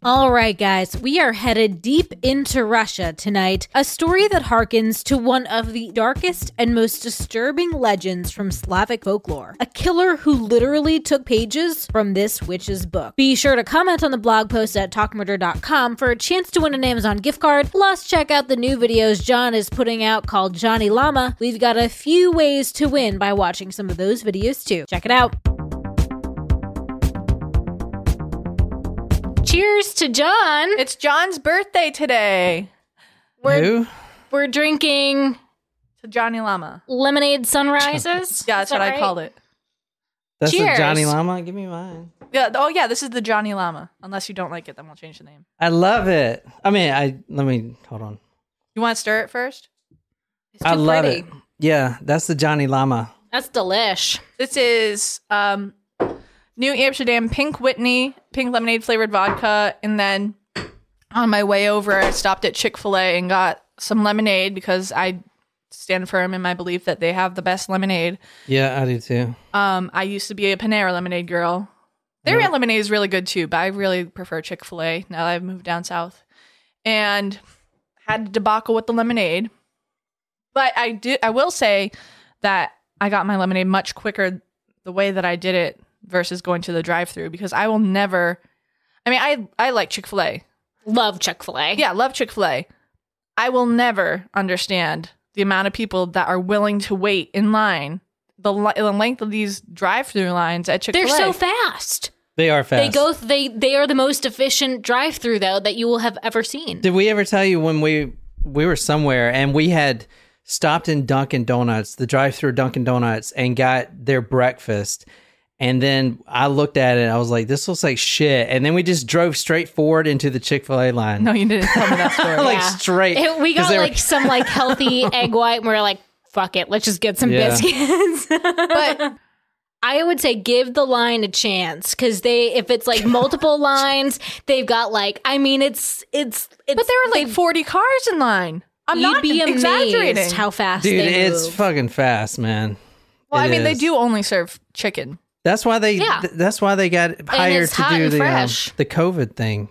All right, guys, we are headed deep into Russia tonight. A story that harkens to one of the darkest and most disturbing legends from Slavic folklore. A killer who literally took pages from this witch's book. Be sure to comment on the blog post at talkmurder.com for a chance to win an Amazon gift card. Plus, check out the new videos John is putting out called Johnny Llama. We've got a few ways to win by watching some of those videos too. Check it out. Cheers to John. It's John's birthday today. We're drinking to Johnny Llama. lemonade sunrises. Yeah, that's what I called it. That's Cheers. the Johnny Llama? Give me mine. Yeah. Oh, yeah. This is the Johnny Llama. Unless you don't like it, then we'll change the name. I love it. I mean, hold on. You want to stir it first? It's too I love pretty. it. Yeah, that's the Johnny Llama. That's delish. This is New Amsterdam pink lemonade flavored vodka. And then on my way over, I stopped at Chick-fil-A and got some lemonade because I stand firm in my belief that they have the best lemonade. Yeah, I do too. I used to be a Panera lemonade girl. Their lemonade is really good too, but I really prefer Chick-fil-A now that I've moved down south. And had a debacle with the lemonade. But I will say that I got my lemonade much quicker the way that I did it versus going to the drive-thru, because I will never, I like Chick-fil-A. Love Chick-fil-A. Yeah, love Chick-fil-A. I will never understand the amount of people that are willing to wait in line, the length of these drive-thru lines at Chick-fil-A. They're so fast. They are fast. They are the most efficient drive-thru though that you will have ever seen. Did we ever tell you when we were somewhere and we had stopped in Dunkin' Donuts, the drive-thru Dunkin' Donuts, and got their breakfast? And then I looked at it, I was like, this looks like shit. And then we just drove straight forward into the Chick-fil-A line. No, you didn't tell me that story. Straight. We got some healthy egg white and we're like, fuck it, let's just get some biscuits. But I would say give the line a chance, because if it's like multiple lines, they've got it's but there are 40 cars in line. I'm you'd not be exaggerating amazed how fast Dude, they move. it's fucking fast, man. Well, It they is. do only serve chicken. That's why they. Yeah. That's why they got hired it's to hot do and the fresh. COVID thing.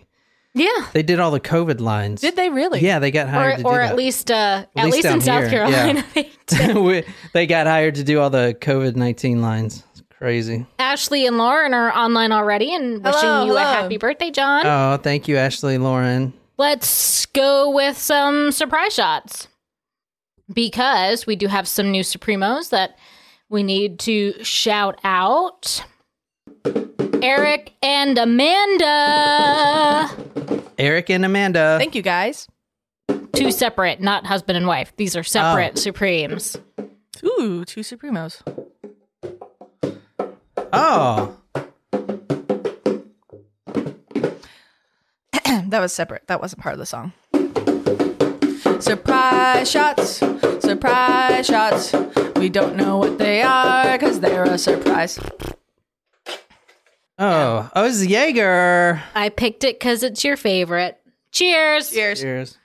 Yeah. They did all the COVID lines. Did they really? Yeah, they got hired to do Or that. at least in down South here, Carolina. yeah. They did. They got hired to do all the COVID-19 lines. It's crazy. Ashley and Lauren are online already and wishing you a happy birthday, John. Oh, thank you, Ashley, Lauren. Let's go with some surprise shots, because we do have some new Supremos that we need to shout out. Eric and Amanda. Eric and Amanda. Thank you, guys. Two separate, not husband and wife. These are separate Supremes. Ooh, 2 Supremos. Oh. That was separate. That wasn't part of the song. Surprise shots. Surprise shots. We don't know what they are because they're a surprise. Oh, it's Jaeger. I picked it because it's your favorite. Cheers. Cheers.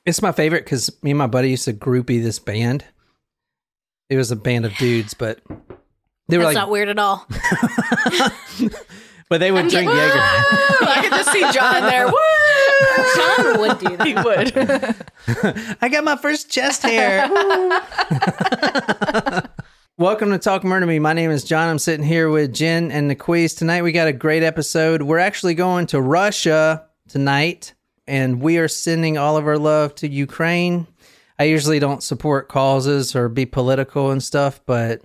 It's my favorite because me and my buddy used to groupie this band. It was a band of dudes, but they were That's not weird at all. but they would drink Jaeger. I can just see John there. Woo! John would do that. He would. I got my first chest hair. Welcome to Talk Murder Me. My name is John. I'm sitting here with Jen and Nicole. Tonight we got a great episode. We're actually going to Russia tonight, and we are sending all of our love to Ukraine. I usually don't support causes or be political and stuff, but,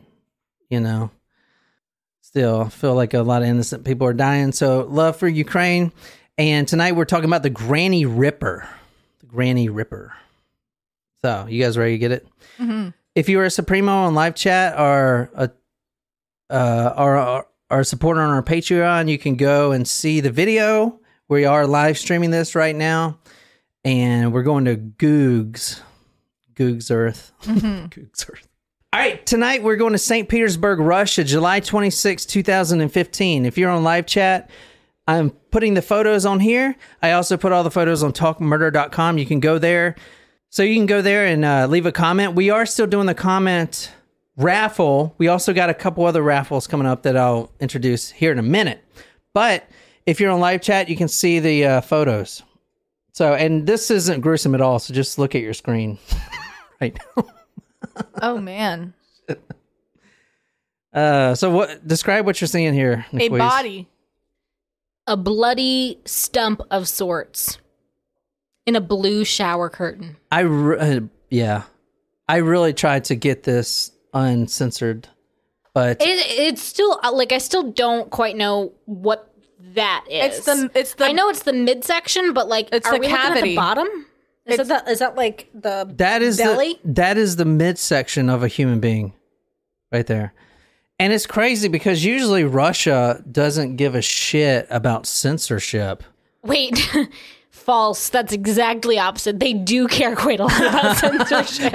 still, I feel like a lot of innocent people are dying. So love for Ukraine. And tonight we're talking about the Granny Ripper. The Granny Ripper. So, you guys ready to get it? Mm-hmm. If you are a Supremo on live chat or a supporter on our Patreon, you can go and see the video. We are live streaming this right now. And we're going to Goog's Earth. Mm-hmm. Goog's Earth. All right, tonight we're going to St. Petersburg, Russia, July 26, 2015. If you're on live chat, I'm putting the photos on here. I also put all the photos on talkmurder.com. You can go there. So you can go there and leave a comment. We are still doing the comment raffle. We also got a couple other raffles coming up that I'll introduce here in a minute. But if you're on live chat, you can see the photos. So, and this isn't gruesome at all. So just look at your screen right now. Oh man. So describe what you're seeing here, Nicole. A body. A bloody stump of sorts in a blue shower curtain. I really tried to get this uncensored, but It's still like I still don't quite know what that is. It's the I know it's the midsection, but like it's are the we looking at cavity. the bottom? Is that like the belly? that is the midsection of a human being, right there. And it's crazy because usually Russia doesn't give a shit about censorship. Wait, false. That's exactly opposite. They do care quite a lot about censorship.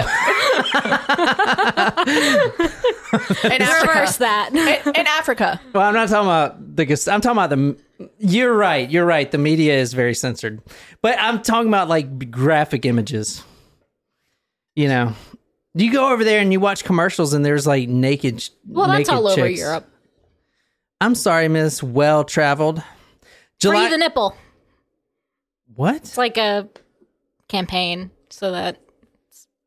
in Africa. Reverse that. In Africa. Well, I'm not talking about I'm talking about the. You're right. The media is very censored, but I'm talking about like graphic images. You know, you go over there and you watch commercials, and there's like naked. Well, that's naked all over chicks. Europe. I'm sorry, Miss Well Traveled. Free the nipple. What? It's like a campaign so that.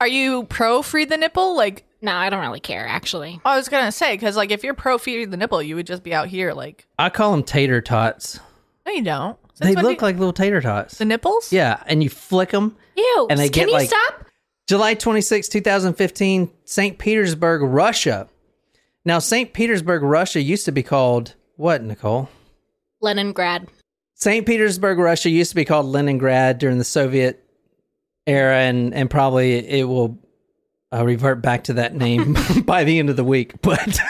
Are you pro free the nipple? Like, No, I don't really care, actually. I was gonna say, because like if you're pro free the nipple, you would just be out here like. I call them tater tots. No, you don't. They look like little tater tots. the nipples. Yeah, and you flick them. Ew. And they Can get you like stop? July 26, 2015, St. Petersburg, Russia. Now, St. Petersburg, Russia used to be called what, Nicole? Leningrad. St. Petersburg, Russia used to be called Leningrad during the Soviet era, and probably it will revert back to that name by the end of the week. But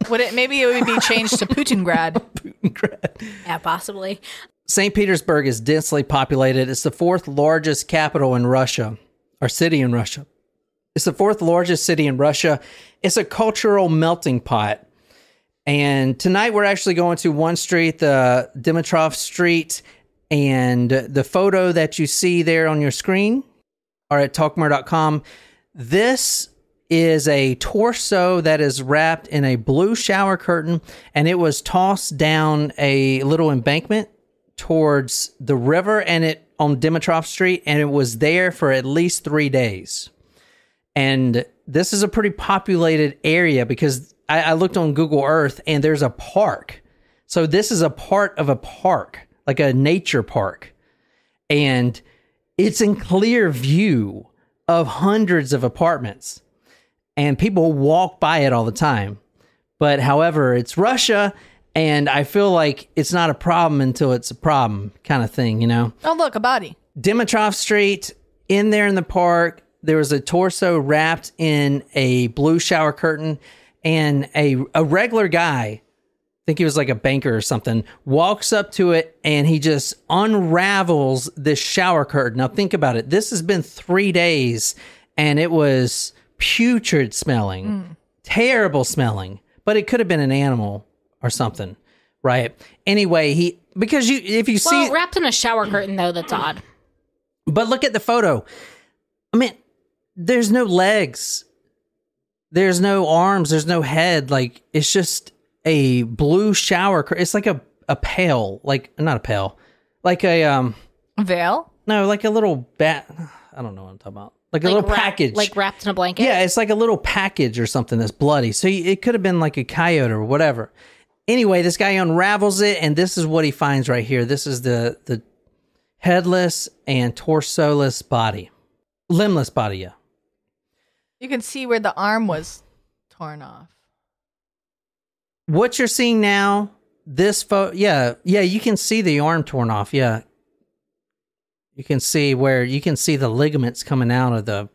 Maybe it would be changed to Putingrad. Putingrad. Yeah, possibly. St. Petersburg is densely populated. It's the fourth largest capital in Russia, or city in Russia. It's the fourth largest city in Russia. It's a cultural melting pot. And tonight we're actually going to one street, the Dimitrov Street, and the photo that you see there on your screen or at talkmore.com. This is a torso that is wrapped in a blue shower curtain, and it was tossed down a little embankment towards the river and it on Dimitrov Street, and it was there for at least 3 days. And this is a pretty populated area because I looked on Google Earth and there's a park. So this is a part of a park, like a nature park. And it's in clear view of hundreds of apartments. And people walk by it all the time. But however, it's Russia, and I feel like it's not a problem until it's a problem kind of thing, you know? Oh, look, a body. Dimitrov Street, in there in the park, there was a torso wrapped in a blue shower curtain, and a regular guy, I think he was like a banker or something, walks up to it and he just unravels this shower curtain. Now think about it. This has been 3 days and it was putrid smelling, terrible smelling, but it could have been an animal or something, right? Anyway, if you see, wrapped in a shower curtain though, that's odd. But look at the photo. I mean, there's no legs. There's no arms. There's no head. Like, it's just a blue shower. It's like a pail. Like, not a pail. Like a, veil? No, like a little bat. I don't know what I'm talking about. Like a little package. Like wrapped in a blanket? Yeah, it's like a little package or something that's bloody. So it could have been like a coyote or whatever. Anyway, this guy unravels it, and this is what he finds right here. This is the headless and torso-less body. Limbless body, yeah. You can see where the arm was torn off. What you're seeing now, this photo, yeah, you can see the arm torn off, yeah. You can see the ligaments coming out of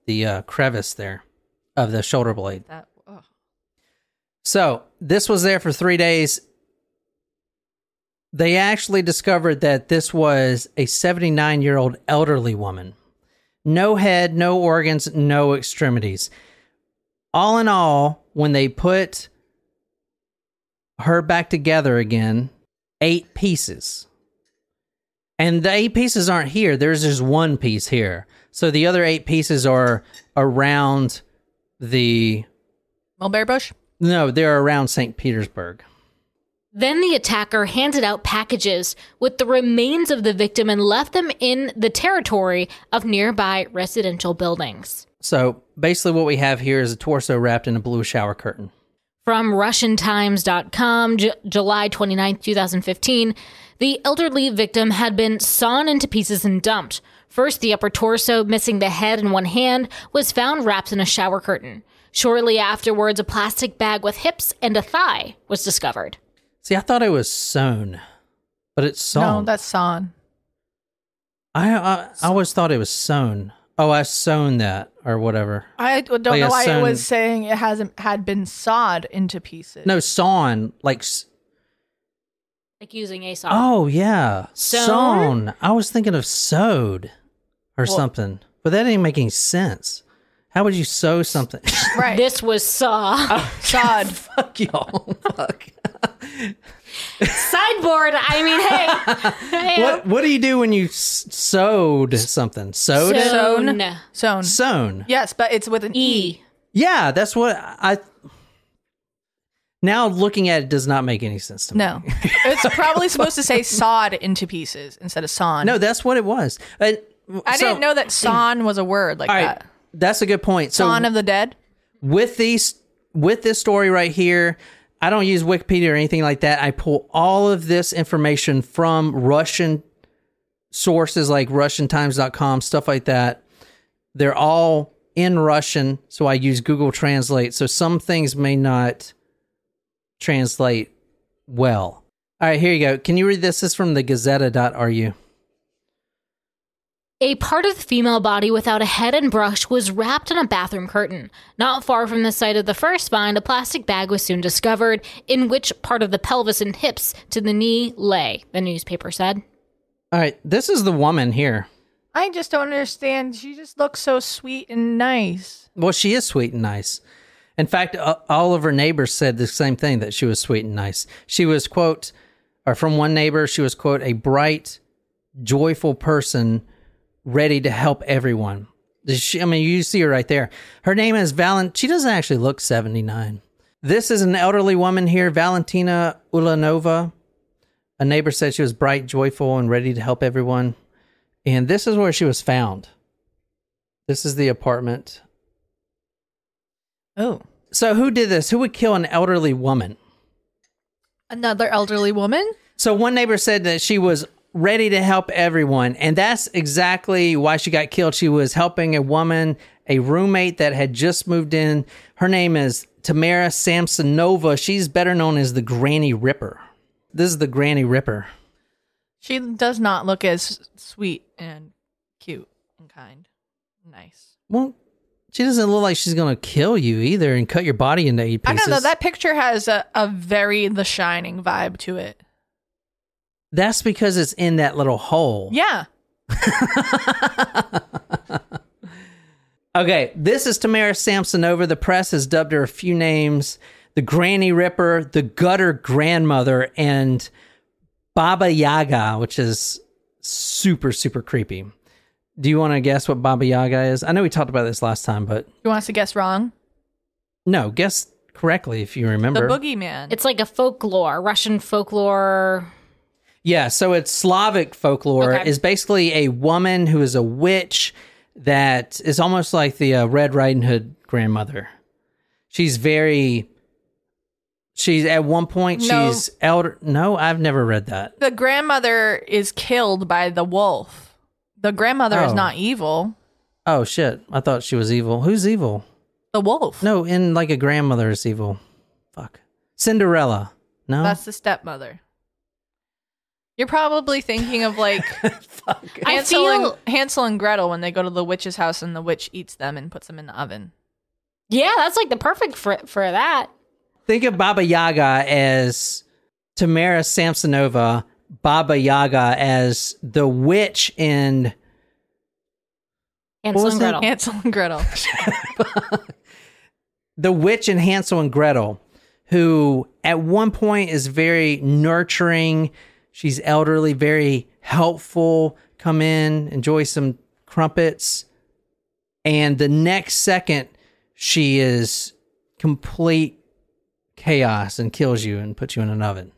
the crevice there of the shoulder blade. So this was there for 3 days. They actually discovered that this was a 79-year-old elderly woman. No head, no organs, no extremities. All in all, when they put her back together again, 8 pieces. And the 8 pieces aren't here. There's just 1 piece here. So the other 8 pieces are around the... Mulberry bush? No, they're around St. Petersburg. Then the attacker handed out packages with the remains of the victim and left them in the territory of nearby residential buildings. So basically what we have here is a torso wrapped in a blue shower curtain. From RussianTimes.com, July 29, 2015, the elderly victim had been sawn into pieces and dumped. First, the upper torso, missing the head and one hand, was found wrapped in a shower curtain. Shortly afterwards, a plastic bag with hips and a thigh was discovered. See, I thought it was sewn, but it's sawn. No, that's sawn. I always thought it was sewn. Oh, I sewn that or whatever. I don't know why it was saying it had been sawed into pieces. No, sawn, like using a saw. Oh, yeah. Sewn? I was thinking of sewed or something, but that didn't make any sense. How would you sew something? Right. This was sawed. Fuck y'all. Fuck. Sideboard. I mean, hey. What do you do when you sewed something? Sewed it? Sewn. Yes, but it's with an E. Yeah, that's what I... Now looking at it does not make any sense to me. No. It's probably supposed to say sawed into pieces instead of sawn. No, that's what it was. I didn't know that sawn was a word like that. That's a good point. Dawn of the Dead? With this story right here, I don't use Wikipedia or anything like that. I pull all of this information from Russian sources like RussianTimes.com, stuff like that. They're all in Russian, so I use Google Translate. So some things may not translate well. All right, here you go. Can you read this? This is from the Gazeta.ru. A part of the female body without a head and brush was wrapped in a bathroom curtain. Not far from the site of the first find, a plastic bag was soon discovered, in which part of the pelvis and hips to the knee lay, the newspaper said. All right, this is the woman here. I just don't understand. She just looks so sweet and nice. Well, she is sweet and nice. In fact, all of her neighbors said the same thing, that she was sweet and nice. She was, quote, or from one neighbor, she was, quote, a bright, joyful person ready to help everyone. You see her right there. Her name is She doesn't actually look 79. This is an elderly woman here, Valentina Ulanova. A neighbor said she was bright, joyful, and ready to help everyone. And this is where she was found. This is the apartment. Oh. So who did this? Who would kill an elderly woman? Another elderly woman? So one neighbor said that she was ready to help everyone, and that's exactly why she got killed. She was helping a woman, a roommate that had just moved in. Her name is Tamara Samsonova. She's better known as the Granny Ripper. This is the Granny Ripper. She does not look as sweet and cute and kind. Nice. Well, she doesn't look like she's going to kill you either and cut your body into 8 pieces. I don't know. That picture has a very The Shining vibe to it. That's because it's in that little hole. Yeah. Okay, this is Tamara Samsonova. The press has dubbed her a few names: the Granny Ripper, the Gutter Grandmother, and Baba Yaga, which is super, super creepy. Do you want to guess what Baba Yaga is? I know we talked about this last time, but... You want us to guess wrong? No, guess correctly if you remember. The boogeyman. It's like a folklore, Russian folklore... Yeah, so it's Slavic folklore. Okay. Is basically a woman who is a witch that is almost like the Red Riding Hood grandmother. She's at one point, she's elder. No, I've never read that. The grandmother is killed by the wolf. The grandmother is not evil. Oh, shit. I thought she was evil. Who's evil? The wolf. No, in like a grandmother is evil. Fuck. Cinderella. No? That's the stepmother. You're probably thinking of like Hansel and Gretel when they go to the witch's house and the witch eats them and puts them in the oven. Yeah, that's like the perfect for that. Think of Baba Yaga as Tamara Samsonova, Baba Yaga as the witch in... Hansel and Gretel. Hansel and Gretel. The witch in Hansel and Gretel, who at one point is very nurturing. She's elderly, very helpful. Come in, enjoy some crumpets. And the next second, she is complete chaos and kills you and puts you in an oven.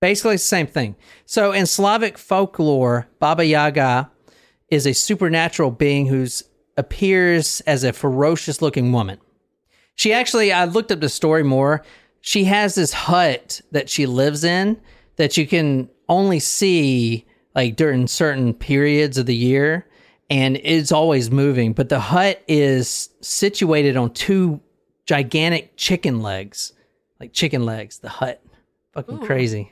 Basically, it's the same thing. So in Slavic folklore, Baba Yaga is a supernatural being who appears as a ferocious-looking woman. She actually, I looked up the story more. She has this hut that she lives in that you can only see like during certain periods of the year, and it's always moving. But the hut is situated on two gigantic chicken legs, the hut. Fucking crazy.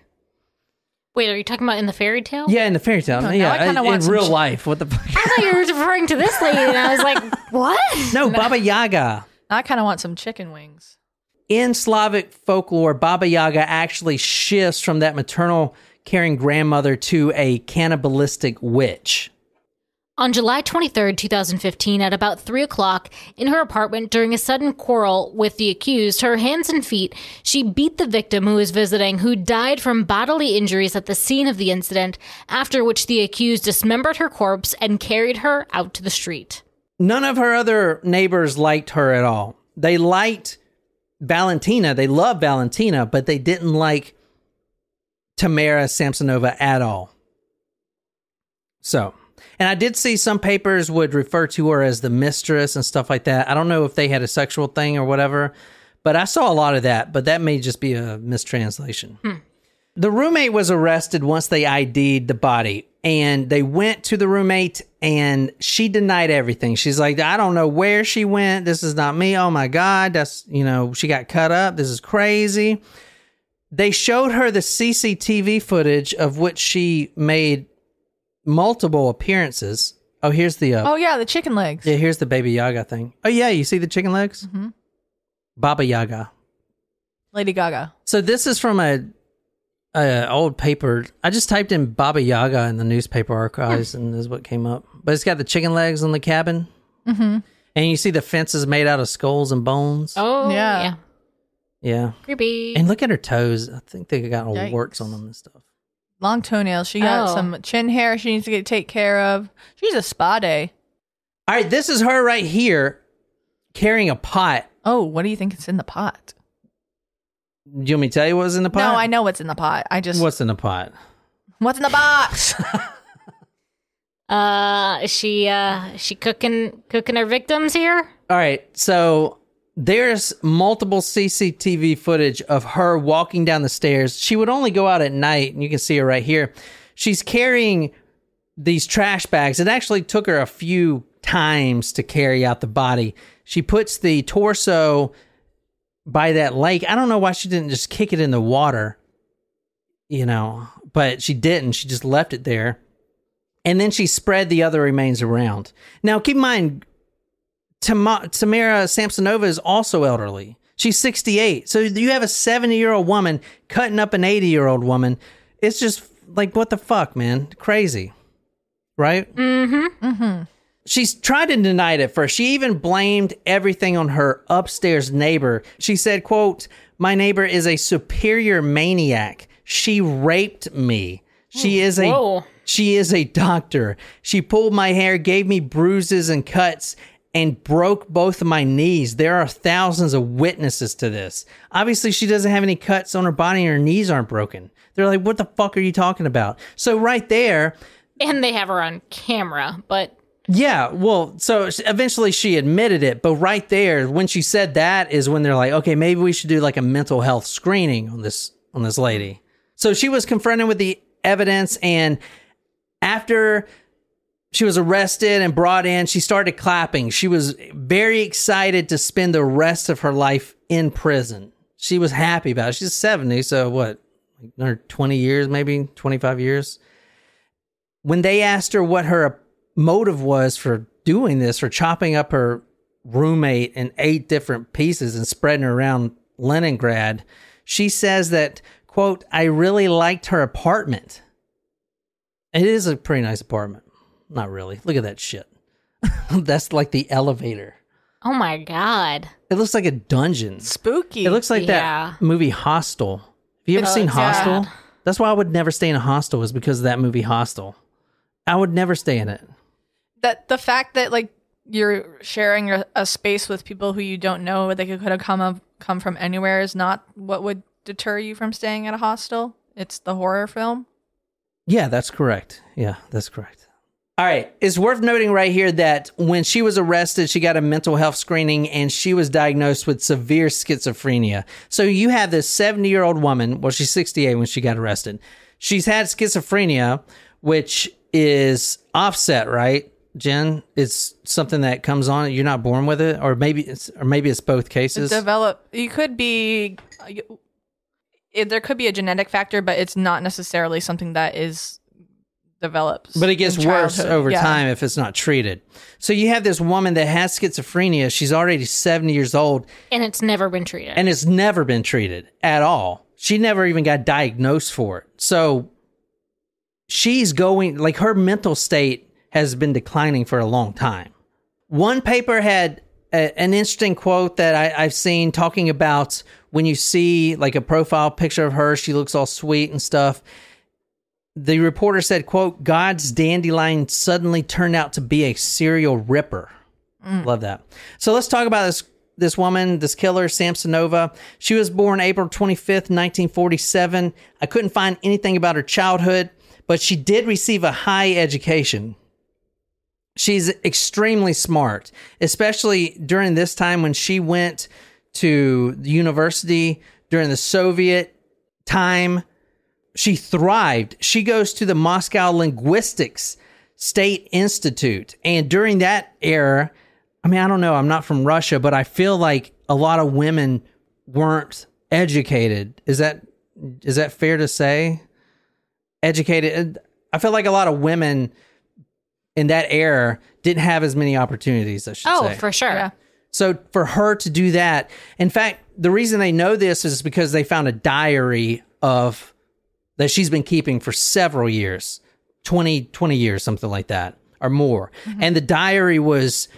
Wait, are you talking about in the fairy tale? Yeah, in the fairy tale. In real life. What the fuck? I thought you were referring to this lady, and I was like, what? No, Baba Yaga. I kind of want some chicken wings. In Slavic folklore, Baba Yaga actually shifts from that maternal caring grandmother to a cannibalistic witch. On July 23rd, 2015, at about 3 o'clock, in her apartment during a sudden quarrel with the accused, her hands and feet, she beat the victim who was visiting, who died from bodily injuries at the scene of the incident, after which the accused dismembered her corpse and carried her out to the street. None of her other neighbors liked her at all. They liked Valentina. They loved Valentina, but they didn't like Tamara Samsonova at all. So... And I did see some papers would refer to her as the mistress and stuff like that. I don't know if they had a sexual thing or whatever, but I saw a lot of that, but that may just be a mistranslation. The roommate was arrested once they ID'd the body, and they went to the roommate, and she denied everything. She's like, I don't know where she went. This is not me. Oh my God. That's, she got cut up. This is crazy. They showed her the CCTV footage of which she made multiple appearances. Oh, here's the... the chicken legs. Yeah, here's the Baby Yaga thing. Oh, yeah, you see the chicken legs? Mm-hmm. Baba Yaga. Lady Gaga. So this is from a old paper. I just typed in Baba Yaga in the newspaper archives, and this is what came up. But it's got the chicken legs on the cabin. Mm-hmm. And you see the fences made out of skulls and bones. Oh, yeah. Yeah. Creepy. And look at her toes. I think they got all Yikes. warts on them and stuff. Long toenails. She got some chin hair she needs to take care of. She's a spa day. All right, this is her right here carrying a pot. Oh, what do you think is in the pot? Do you want me to tell you what's in the pot? No, I know what's in the pot. What's in the pot? What's in the box? Is she cooking her victims here? All right, so there's multiple CCTV footage of her walking down the stairs. She would only go out at night, and you can see her right here. She's carrying these trash bags. It actually took her a few times to carry out the body. She puts the torso by that lake. I don't know why she didn't just kick it in the water, but she didn't. She just left it there. And then she spread the other remains around. Now, keep in mind, Tamara Samsonova is also elderly. She's 68. So you have a 70-year-old woman cutting up an 80-year-old woman. It's just like, what the fuck, man? Crazy. Right? Mm-hmm. Mm-hmm. She's tried to deny it at first. She even blamed everything on her upstairs neighbor. She said, quote, "My neighbor is a superior maniac. She raped me. She is a doctor. She pulled my hair, gave me bruises and cuts, and broke both of my knees. There are thousands of witnesses to this." Obviously, she doesn't have any cuts on her body and her knees aren't broken. They're like, what the fuck are you talking about? So right there... And they have her on camera, but... Yeah, well, so eventually she admitted it, but right there, when she said that is when they're like, okay, maybe we should do like a mental health screening on this lady. So she was confronted with the evidence, and after she was arrested and brought in, she started clapping. She was very excited to spend the rest of her life in prison. She was happy about it. She's 70, so what, another 20 years, maybe 25 years? When they asked her what her motive was for doing this, for chopping up her roommate in 8 different pieces and spreading her around Leningrad, she says that, quote, "I really liked her apartment." It is a pretty nice apartment. Not really. Look at that shit. That's like the elevator. Oh my God. It looks like a dungeon. Spooky. It looks like that movie Hostel. Have you ever seen Hostel? God. That's why I would never stay in a hostel, is because of that movie Hostel. I would never stay in it. That the fact that like you're sharing a space with people who you don't know, they could have come from anywhere, is not what would deter you from staying at a hostel. It's the horror film. Yeah, that's correct. Yeah, that's correct. All right. It's worth noting right here that when she was arrested, she got a mental health screening and she was diagnosed with severe schizophrenia. So you have this 70-year-old woman. Well, she's 68 when she got arrested. She's had schizophrenia, which is offset, right, Jen? It's something that comes on. You're not born with it, or maybe it's both cases. You could be. There could be a genetic factor, but it's not necessarily something that is develops. But it gets worse over time if it's not treated. So you have this woman that has schizophrenia. She's already 70 years old. And it's never been treated. And it's never been treated at all. She never even got diagnosed for it. So she's going, like, her mental state has been declining for a long time. One paper had an interesting quote that I've seen talking about when you see like a profile picture of her, she looks all sweet and stuff. The reporter said, quote, God's dandelion suddenly turned out to be a serial ripper. Love that. So let's talk about this woman, this killer, Samsonova. She was born April 25th, 1947. I couldn't find anything about her childhood, but she did receive a high education. She's extremely smart, especially during this time when she went to the university during the Soviet time. She thrived. She goes to the Moscow Linguistics State Institute. And during that era, I mean, I don't know, I'm not from Russia, but I feel like a lot of women weren't educated. Is that fair to say? Educated. I feel like a lot of women in that era didn't have as many opportunities, I should say. Oh, for sure. Yeah. So for her to do that, in fact, the reason they know this is because they found a diary that she's been keeping for several years, 20 years, something like that, or more. Mm-hmm. And the diary was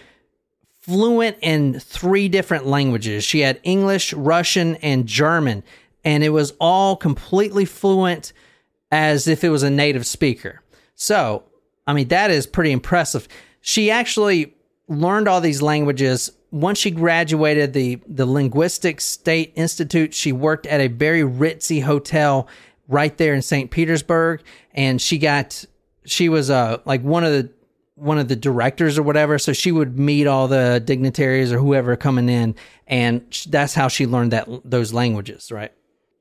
fluent in 3 different languages. She had English, Russian, and German, and it was all completely fluent as if it was a native speaker. So, I mean, that is pretty impressive. She actually learned all these languages. Once she graduated the Linguistics State Institute, she worked at a very ritzy hotel right there in St. Petersburg, and she was like one of the directors or whatever, so she would meet all the dignitaries or whoever coming in, and that's how she learned those languages, right?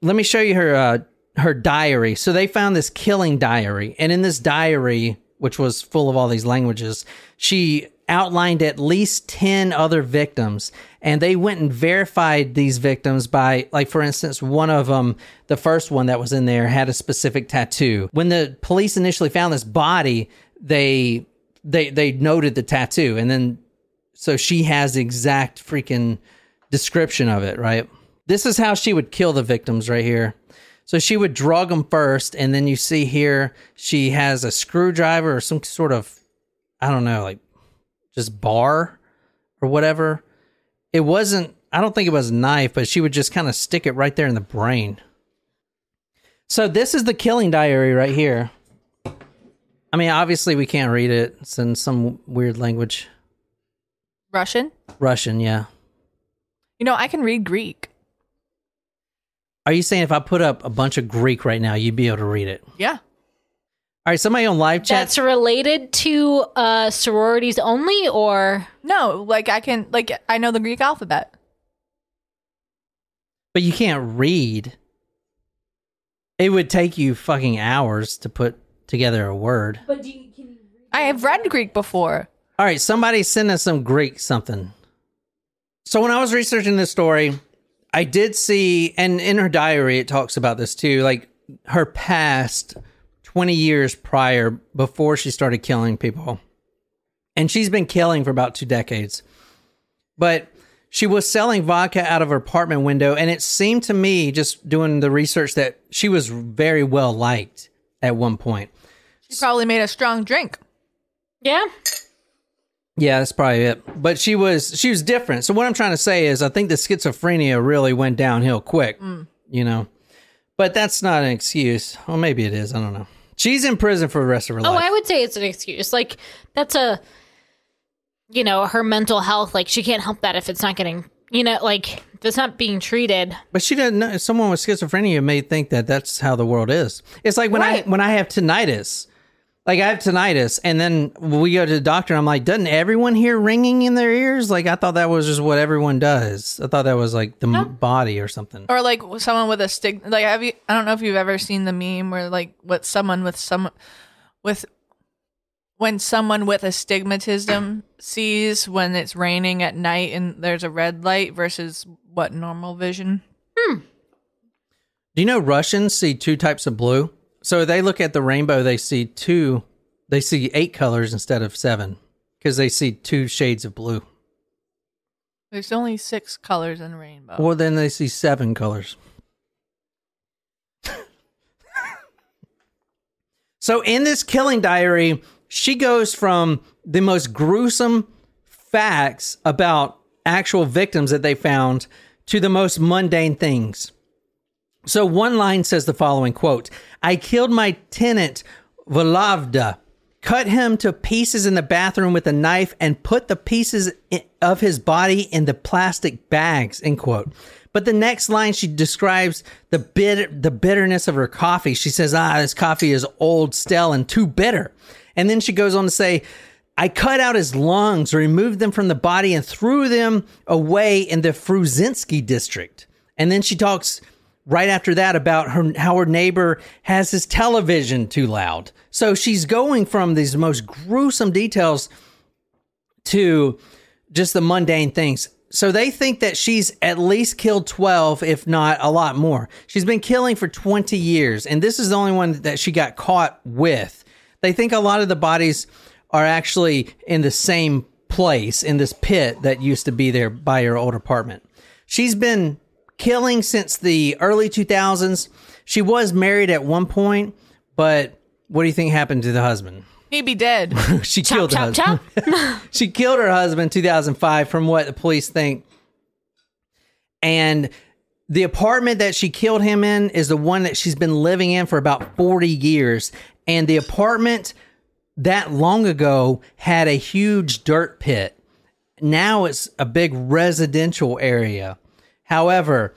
Let me show you her diary. So they found this killing diary, and in this diary, which was full of all these languages, she outlined at least 10 other victims, and they went and verified these victims by, like, for instance, one of them, the first one that was in there, had a specific tattoo. When the police initially found this body, they noted the tattoo, and then so she has the exact freaking description of it, right? This is how she would kill the victims right here. So she would drug them first, and then you see here she has a screwdriver or some sort of, I don't know, like just bar or whatever. I don't think it was a knife, but she would just kind of stick it right there in the brain. So this is the killing diary right here. I mean, obviously we can't read it. It's in some weird language. Russian? Russian, yeah. You know, I can read Greek. Are you saying if I put up a bunch of Greek right now, you'd be able to read it? Yeah. All right, somebody on live chat. That's related to sororities only, or? No, I know the Greek alphabet. But you can't read. It would take you fucking hours to put together a word. But can you read? I have read Greek before. All right, somebody send us some Greek something. So when I was researching this story, I did see, and in her diary it talks about this too, like her past 20 years prior, before she started killing people. And she's been killing for about 2 decades. But she was selling vodka out of her apartment window, and it seemed to me, just doing the research, that she was very well liked at one point. She probably made a strong drink. Yeah. Yeah, that's probably it. But she was different. So what I'm trying to say is I think the schizophrenia really went downhill quick, you know. But that's not an excuse. Well, maybe it is. I don't know. She's in prison for the rest of her life. Oh, I would say it's an excuse. Like, that's her mental health. Like, she can't help that if it's not getting, like that's not being treated. But she doesn't know. Someone with schizophrenia may think that that's how the world is. It's like when Right. I have tinnitus. Like I have tinnitus, and then we go to the doctor, and I'm like, doesn't everyone hear ringing in their ears? Like I thought that was just what everyone does. I thought that was like the body or something. Or like someone with a stigma. Like I don't know if you've ever seen the meme where like when someone with astigmatism sees when it's raining at night and there's a red light versus what normal vision. Do you know Russians see two types of blue? So they look at the rainbow, they see 8 colors instead of 7 because they see 2 shades of blue. There's only 6 colors in a rainbow. Well, then they see 7 colors. So in this killing diary, she goes from the most gruesome facts about actual victims that they found to the most mundane things. So one line says the following, quote, I killed my tenant, Volavda, cut him to pieces in the bathroom with a knife and put the pieces of his body in the plastic bags, end quote. But the next line, she describes the bitterness of her coffee. She says, this coffee is old, stale, and too bitter. And then she goes on to say, I cut out his lungs, removed them from the body, and threw them away in the Fruzinski district. And then she talks right after that about how her neighbor has his television too loud. So she's going from these most gruesome details to just the mundane things. So they think that she's at least killed 12, if not a lot more. She's been killing for 20 years, and this is the only one that she got caught with. They think a lot of the bodies are actually in the same place, in this pit that used to be there by her old apartment. She's been killing since the early 2000s. She was married at one point, but what do you think happened to the husband? He'd be dead. She killed her husband. She killed her husband in 2005 from what the police think. And the apartment that she killed him in is the one that she's been living in for about 40 years. And the apartment that long ago had a huge dirt pit. Now it's a big residential area. However,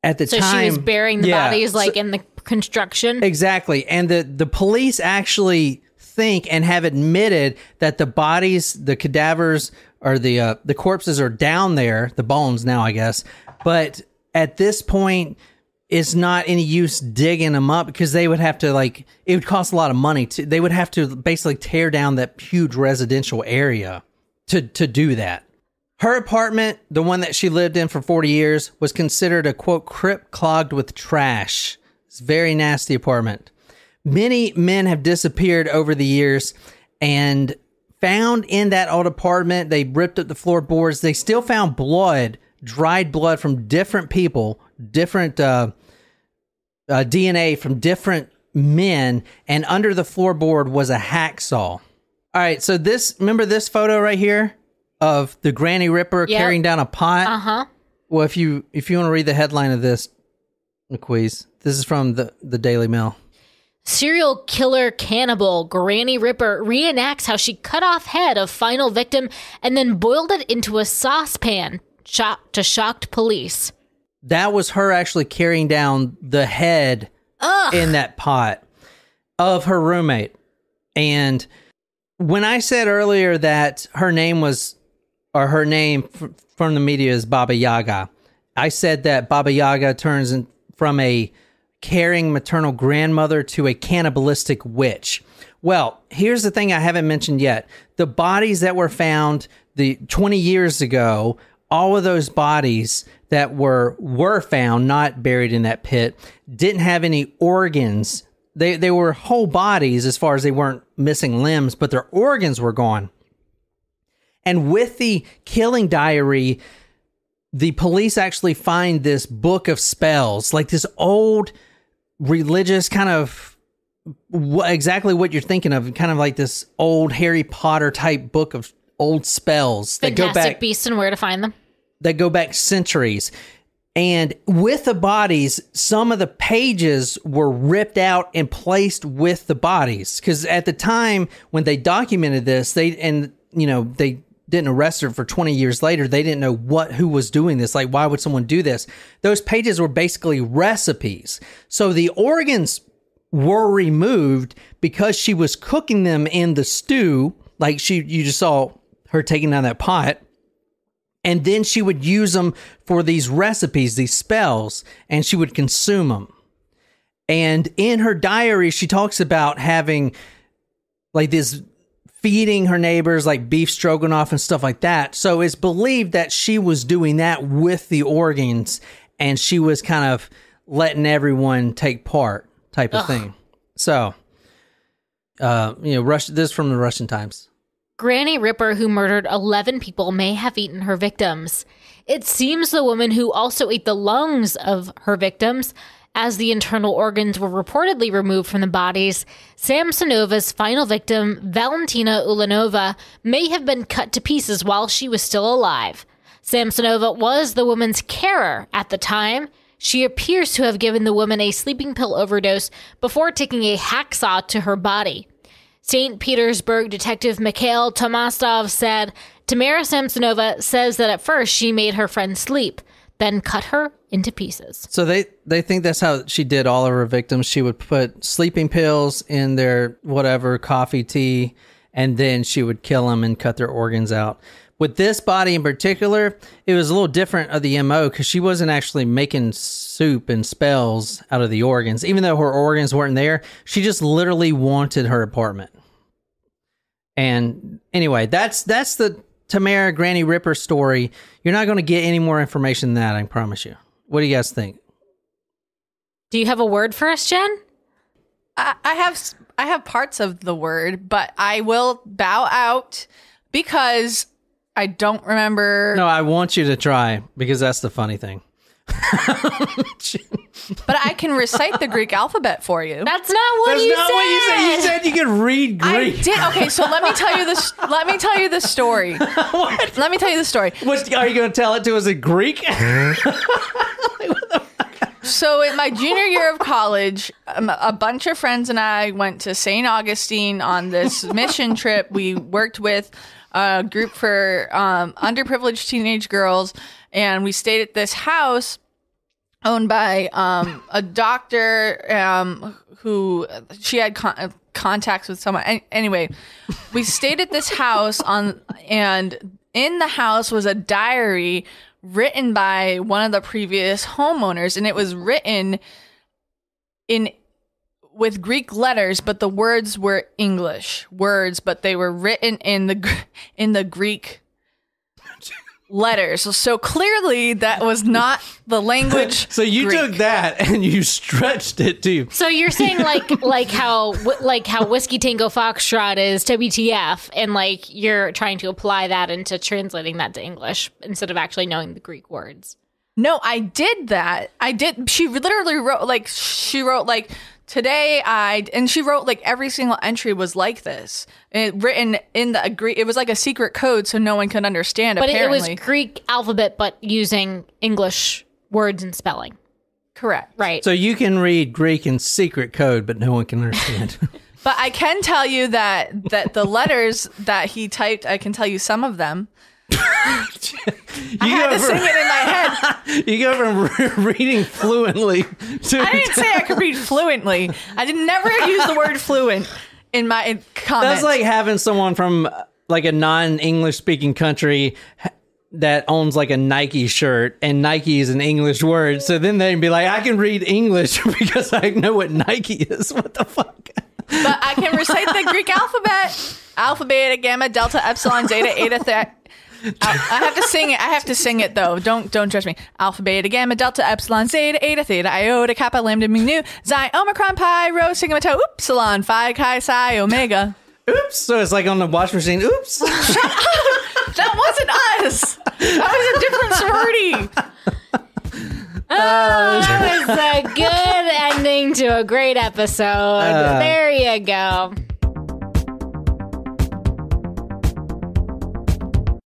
at the time... So she was burying the bodies in the construction? Exactly. And the police actually think and have admitted that the bodies, the cadavers, or the corpses are down there, the bones now, I guess. But at this point, it's not any use digging them up because they would have to, it would cost a lot of money. They would have to basically tear down that huge residential area to do that. Her apartment, the one that she lived in for 40 years, was considered a, quote, crypt clogged with trash. It's a very nasty apartment. Many men have disappeared over the years and found in that old apartment. They ripped up the floorboards. They still found blood, dried blood from different people, different DNA from different men. And under the floorboard was a hacksaw. All right, so remember this photo right here? Of the Granny Ripper carrying down a pot. Uh-huh. Well, if you want to read the headline of this, McQueeze, this is from the Daily Mail. Serial killer cannibal Granny Ripper reenacts how she cut off head of final victim and then boiled it into a saucepan to shocked police. That was her actually carrying down the head in that pot of her roommate. And when I said earlier that her name from the media is Baba Yaga, I said that Baba Yaga turns from a caring maternal grandmother to a cannibalistic witch. Well, here's the thing I haven't mentioned yet. The bodies that were found 20 years ago, all of those bodies that were found, not buried in that pit, didn't have any organs. They were whole bodies as far as they weren't missing limbs, but their organs were gone. And with the killing diary, the police actually find this book of spells, like this old religious kind of exactly what you're thinking of, kind of like this old Harry Potter type book of old spells that go back. Beasts and Where to Find Them. That go back centuries. And with the bodies, some of the pages were ripped out and placed with the bodies. Because at the time when they documented this, they didn't arrest her for 20 years later, they didn't know who was doing this. Like, why would someone do this? Those pages were basically recipes. So the organs were removed because she was cooking them in the stew. Like you just saw her taking down that pot. And then she would use them for these recipes, these spells, and she would consume them. And in her diary, she talks about having like this, feeding her neighbors like beef stroganoff and stuff like that. So it's believed that she was doing that with the organs, and she was kind of letting everyone take part type of thing. So, this is from the Russian Times. Granny Ripper, who murdered 11 people, may have eaten her victims. It seems the woman who also ate the lungs of her victims, as the internal organs were reportedly removed from the bodies, Samsonova's final victim, Valentina Ulanova, may have been cut to pieces while she was still alive. Samsonova was the woman's carer at the time. She appears to have given the woman a sleeping pill overdose before taking a hacksaw to her body. St. Petersburg detective Mikhail Tomastov said, Tamara Samsonova says that at first she made her friend sleep, then cut her into pieces. So they think that's how she did all of her victims. She would put sleeping pills in their whatever, coffee, tea, and then she would kill them and cut their organs out. With this body in particular, it was a little different of the MO because she wasn't actually making soup and spells out of the organs. Even though her organs weren't there, she just literally wanted her apartment. And anyway, that's the Tamara Granny Ripper story. You're not going to get any more information than that, I promise you. What do you guys think? Do you have a word for us, Jen? I have parts of the word, but I will bow out because I don't remember. No, I want you to try because that's the funny thing. But I can recite the Greek alphabet for you. That's not what you said. That's not what you said. You said you could read Greek. I did. Okay, so let me tell you this. Let me tell you the story. What? Let me tell you the story. Are you going to tell it to us in Greek? So in my junior year of college, a bunch of friends and I went to St. Augustine on this mission trip. We worked with a group for underprivileged teenage girls, and we stayed at this house owned by a doctor who she had contacts with someone. Anyway, we stayed at this house and in the house was a diary written by one of the previous homeowners, and it was written with Greek letters, but the words were English words, but they were written in the Greek letters. So clearly that was not the language. So you Greek. took that and you stretched it to. So you're saying like how Whiskey Tango Foxtrot is WTF, and like you're trying to apply that into translating that to English instead of actually knowing the Greek words. No, I did that. I did. She literally wrote today and she wrote like every single entry was like this. Written in the Greek. It was like a secret code so no one could understand. But apparently. it was Greek alphabet, but using English words and spelling. Correct. Right. So you can read Greek in secret code, but no one can understand. But I can tell you that the letters that he typed, I can tell you some of them. I had to sing it in my head. You go from reading fluently to... I didn't say I could read fluently. I did never use the word fluent in my comment. That's like having someone from like a non-English speaking country that owns like a Nike shirt, and Nike is an English word. So then they'd be like, I can read English because I know what Nike is. What the fuck? But I can recite the Greek alphabet. Alpha, beta, gamma, delta, epsilon, zeta, eta, theta. I have to sing it. I have to sing it though. Don't judge me. Alpha, beta, gamma, delta, epsilon, zeta, eta, theta, iota, kappa, lambda, mu, nu, xi, omicron, pi, rho, sigma, tau, upsilon, phi, chi, psi, omega. Oops. So it's like on the wash machine. Oops. That wasn't us. That was a different sorority. That was a good ending to a great episode. There you go.